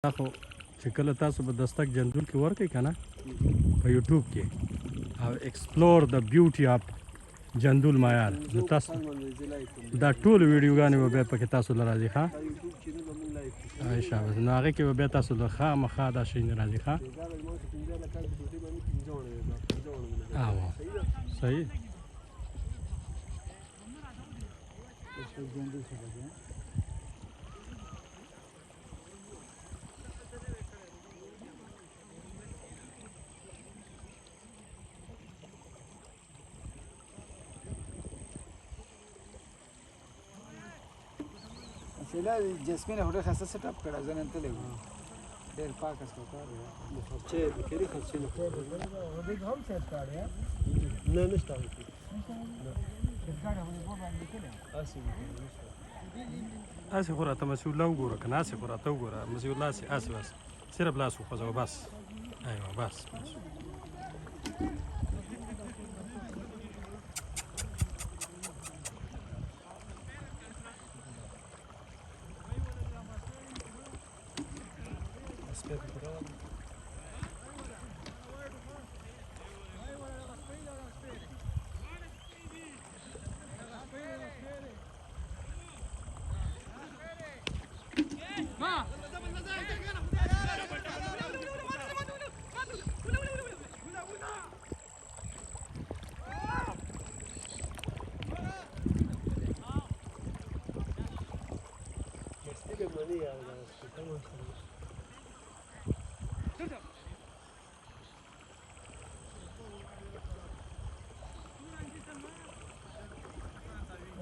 دا خو چې کله تاسو به دستک جندول کې ورکړئ که نه په یوټیوب کې او ایکسپلور د بیوټي اف جندول معیار نو تاسو دا ټول ویډیوګانې به بیا پکې تاسو له راځي ښه شاباس نو هغې کې به بیا تاسو له خامخا دا شیونه راځي ښه صحیح شیلا جسمین هوټل خاصه سیټ اپ کړه ځنه ته لګو ډېر پاک است کار چې کېری خاصه نه دې هم سیټ کړه نه نشته سیټ کړه ونه په باندې کړه اسې خو راته مسیح الله وګوره که نه اسې خو راته وګوره مسیح الله اسې بس صرف لاس وخوځوه بس ایوه بس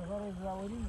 Agora os valores